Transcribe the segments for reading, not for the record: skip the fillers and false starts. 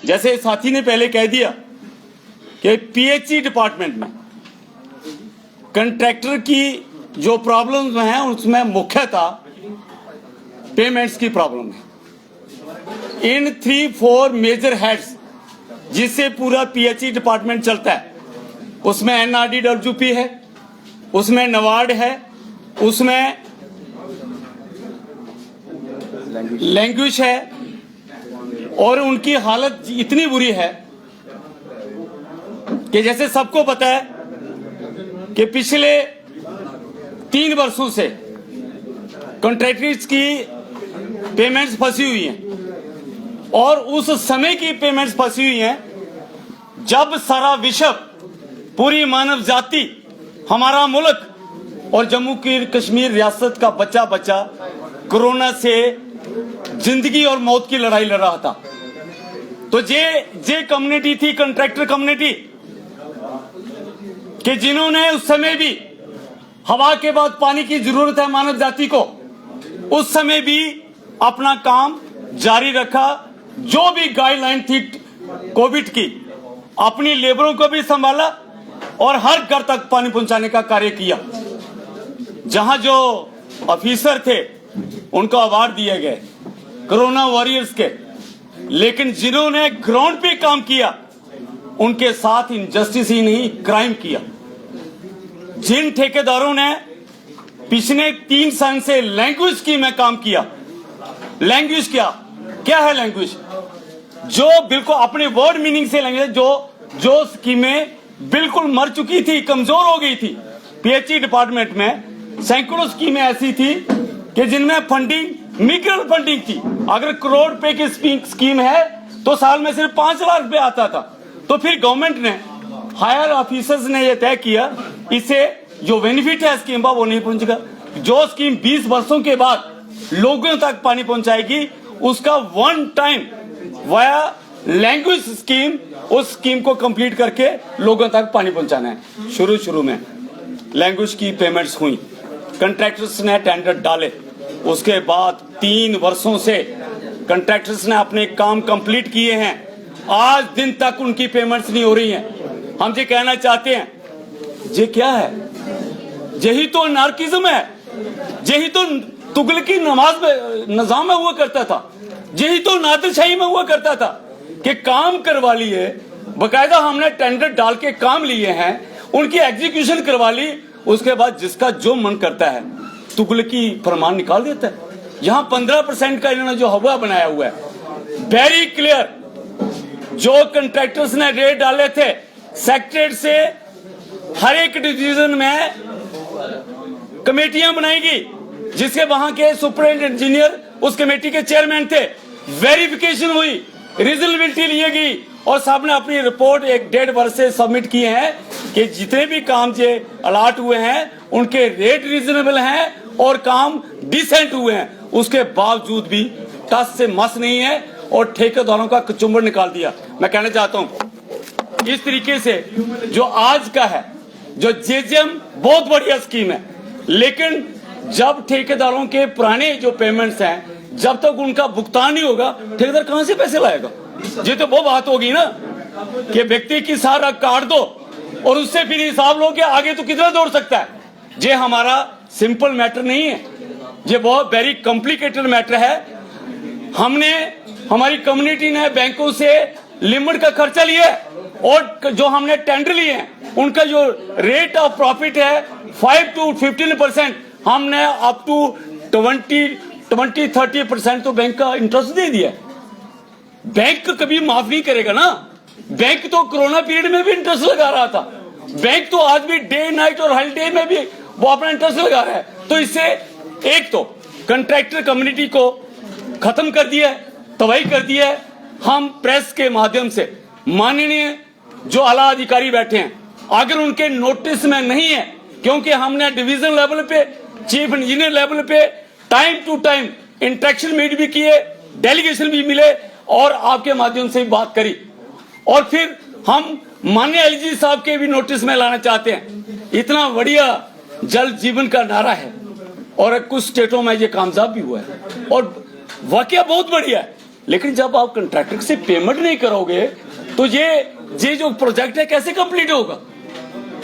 जैसे साथी ने पहले कह दिया कि पीएचई डिपार्टमेंट में कंट्रैक्टर की जो प्रॉब्लम्स हैं उसमें मुख्यतः पेमेंट्स की प्रॉब्लम है। इन 3-4 मेजर हेड्स जिससे पूरा पीएचई डिपार्टमेंट चलता है, उसमें एनआरडीडब्ल्यूपी है, उसमें नवार्ड है, उसमें लैंग्वेज है, और उनकी हालत इतनी बुरी है कि जैसे सबको पता है कि पिछले 3 वर्षों से कॉन्ट्रैक्टर्स की पेमेंट्स फंसी हुई हैं, और उस समय की पेमेंट्स फंसी हुई हैं जब सारा विश्व, पूरी मानव जाति, हमारा मुल्क और जम्मू कश्मीर रियासत का बच्चा बच्चा कोरोना से जिंदगी और मौत की लड़ाई लड़ रहा था। तो जे कम्युनिटी थी, कॉन्ट्रैक्टर कम्युनिटी, कि जिन्होंने उस समय भी हवा के बाद पानी की जरूरत है मानव जाति को, उस समय भी अपना काम जारी रखा। जो भी गाइडलाइन थी कोविड की, अपनी लेबरों को भी संभाला और हर घर तक पानी पहुंचाने का कार्य किया। जहां जो ऑफिसर थे उनको अवार्ड दिए गए कोरोना वॉरियर्स के, लेकिन जिन्होंने ग्राउंड पे काम किया उनके साथ इनजस्टिस ही नहीं, क्राइम किया। जिन ठेकेदारों ने पिछले 3 साल से लैंग्वेज स्कीम में काम किया, लैंग्वेज क्या है लैंग्वेज, जो बिल्कुल अपने वर्ड मीनिंग से लैंग्वेज, जो स्कीमें बिल्कुल मर चुकी थी, कमजोर हो गई थी। पीएचई डिपार्टमेंट में सैकड़ों स्कीमें ऐसी थी कि जिनमें फंडिंग मिक्रो फंडिंग थी। अगर करोड़ रुपए की स्कीम है तो साल में सिर्फ 5 लाख रुपए आता था। तो फिर गवर्नमेंट ने, हायर ऑफिसर्स ने यह तय किया, इसे जो बेनिफिट है स्कीम का वो नहीं पहुंचेगा। जो स्कीम 20 वर्षों के बाद लोगों तक पानी पहुंचाएगी, उसका 1 टाइम वाया लैंग्वेज स्कीम, उस स्कीम को कंप्लीट करके लोगों तक पानी पहुंचाना है। शुरू में लैंग्वेज की पेमेंट्स हुई, कंट्रैक्टर्स ने टेंडर डाले, उसके बाद 3 वर्षों से कंट्रैक्टर्स ने अपने काम कंप्लीट किए हैं, आज दिन तक उनकी पेमेंट्स नहीं हो रही हैं। हम ये कहना चाहते हैं, ये क्या है? यही तो नार्किज्म है, यही तो तुगलकी निजाम में हुआ करता था, यही तो नादिरशाही में हुआ करता था कि काम करवा लिए, बकायदा हमने टेंडर डाल के काम लिए हैं, उनकी एग्जीक्यूशन करवा ली, उसके बाद जिसका जो मन करता है तुगलकी फरमान निकाल देता है। यहां 15% का इन्होंने जो हवा बनाया हुआ है, वेरी क्लियर। जो कंट्रैक्टर्स ने रेट डाले थे सेक्रेटरीट से, हर एक डिवीजन में कमेटियां बनाएगी, जिसके वहां के सुपरिटेंडेंट इंजीनियर उस कमेटी के चेयरमैन थे। वेरिफिकेशन हुई, रिजल्टेबिलिटी ली गई, और साहब ने अपनी रिपोर्ट 1-1.5 वर्ष से सबमिट किए हैं कि जितने भी काम जे अलॉट हुए हैं उनके रेट रीजनेबल हैं और काम डिसेंट हुए हैं। उसके बावजूद भी टस से मस नहीं है और ठेकेदारों का कचुम्बर निकाल दिया। मैं कहना चाहता हूं, इस तरीके से जो आज का है, जो जेजेएम बहुत बढ़िया स्कीम है, लेकिन जब ठेकेदारों के पुराने जो पेमेंट्स हैं, जब तक उनका भुगतान नहीं होगा, ठेकेदार कहां से पैसे लाएगा? ये तो वो बात होगी ना कि व्यक्ति की सारा काट दो और उससे फिर हिसाब लो कि आगे तो कितना दौड़ सकता है। ये हमारा सिंपल मैटर नहीं है, ये बहुत वेरी कॉम्प्लिकेटेड मैटर है। हमारी कम्युनिटी ने बैंकों से लिमिट का खर्चा लिया और जो हमने टेंडर लिए हैं उनका जो रेट ऑफ प्रॉफिट है 5 to 15%, हमने अप टू 20-30% तो बैंक का इंटरेस्ट दे दिया। बैंक कभी माफ नहीं करेगा ना। बैंक तो कोरोना पीरियड में भी इंटरेस्ट लगा रहा था, बैंक तो आज भी डे नाइट और हॉलिडे में भी वो अपना इंटरेस्ट लगा रहा है। तो इससे एक तो कंट्रैक्टर कम्युनिटी को खत्म कर दिया है, तबाही कर दिया है। हम प्रेस के माध्यम से माननीय जो आला अधिकारी बैठे हैं, अगर उनके नोटिस में नहीं है, क्योंकि हमने डिवीजन लेवल पे, चीफ इंजीनियर लेवल पे time to time interaction meet भी किए, डेलीगेशन भी मिले और आपके माध्यम से भी बात करी, और फिर हम माननीय एलजी साहब के भी नोटिस में लाना चाहते हैं। इतना बढ़िया जल जीवन का नारा है और कुछ स्टेटों में ये कामयाब भी हुआ है और वाकया बहुत बढ़िया है। लेकिन जब आप कंट्रैक्टर से पेमेंट नहीं करोगे तो ये जो प्रोजेक्ट है कैसे कंप्लीट होगा?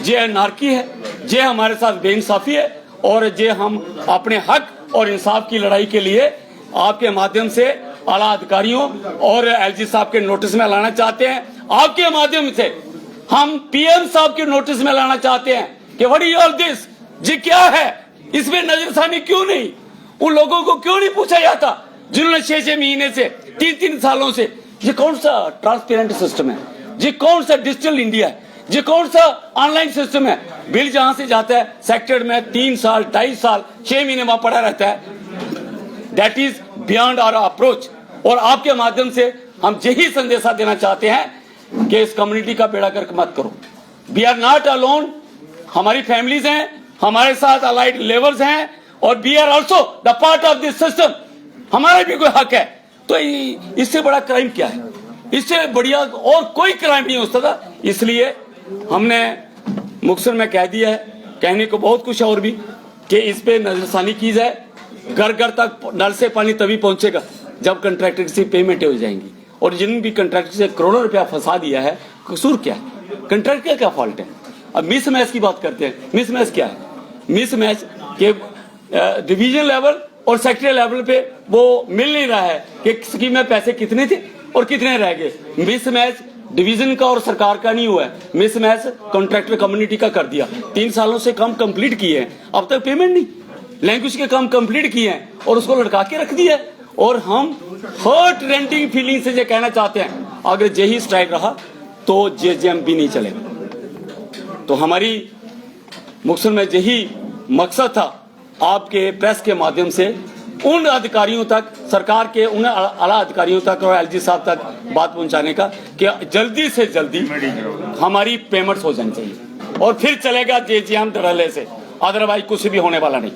ये अनार्की है, ये हमारे साथ बेइंसाफी है और ये हम अपने हक और इंसाफ की लड़ाई के लिए आपके माध्यम से आला अधिकारियों और एलजी साहब के नोटिस में लाना चाहते हैं। आपके माध्यम से हम पीएम साहब के नोटिस में लाना चाहते हैं कि व्हाट इज ऑल दिस, ये क्या है, इसमें नजरसानी क्यों नहीं? उन लोगों को क्यों नहीं पूछा जाता जिन्होंने 6-6 महीने से 3-3 सालों से? ये कौन सा ट्रांसपेरेंट सिस्टम है? ये कौन सा डिजिटल इंडिया है? ये कौन सा ऑनलाइन सिस्टम है? बिल जहां से जाता है सेक्टर में 3 साल 2.5 साल 6 महीने वहां पड़ा रहता है। That is beyond our approach. और आपके माध्यम से हम यही संदेशा देना चाहते हैं कि इस कम्युनिटी का बेड़ा गर्क मत करो। वी आर नॉट अलोन, हमारी फैमिलीज हैं, हमारे साथ अलाइड लेबर्स हैं और we are also the part of this system. हमारा भी कोई हक है। तो इससे बड़ा क्राइम क्या है? इससे बढ़िया और कोई क्राइम नहीं हो सकता। इसलिए हमने मुक्तसर में कह दिया है, कहने को बहुत कुछ और भी, कि इस पे नजरसानी की जाए। घर घर तक नल से पानी तभी पहुंचेगा जब कंट्रैक्टर से पेमेंट हो जाएंगी। और जिन भी कंट्रैक्टर से करोड़ों रुपया फंसा दिया है, कसूर क्या है? कंट्रैक्टर का क्या फॉल्ट है? अब मिस मैच की बात करते हैं। मिस मैच क्या है? मिस मैच के डिवीजन लेवल और सेक्टर लेवल पे वो मिल नहीं रहा है कि स्कीम में पैसे कितने थे और कितने रह गए। मिस मैच डिवीजन का और सरकार का नहीं हुआ है, मिस मैच कॉन्ट्रैक्टर कम्युनिटी का कर दिया। 3 सालों से काम कंप्लीट किए हैं, अब तक पेमेंट नहीं। लैंग्वेज के काम कंप्लीट किए हैं और उसको लटका के रख दिया है। और हम हर्ट रेंटिंग फीलिंग से ये कहना चाहते हैं, अगर यही स्ट्राइक रहा तो जेजेएम भी नहीं चलेगा। तो हमारी मुक्तसर में यही मकसद था, आपके प्रेस के माध्यम से उन अधिकारियों तक, सरकार के उन आला अधिकारियों तक और एलजी साहब तक बात पहुंचाने का कि जल्दी से जल्दी हमारी पेमेंट्स हो जानी चाहिए और फिर चलेगा जेजेएम धड़ल्ले से, अदरवाइज कुछ भी होने वाला नहीं।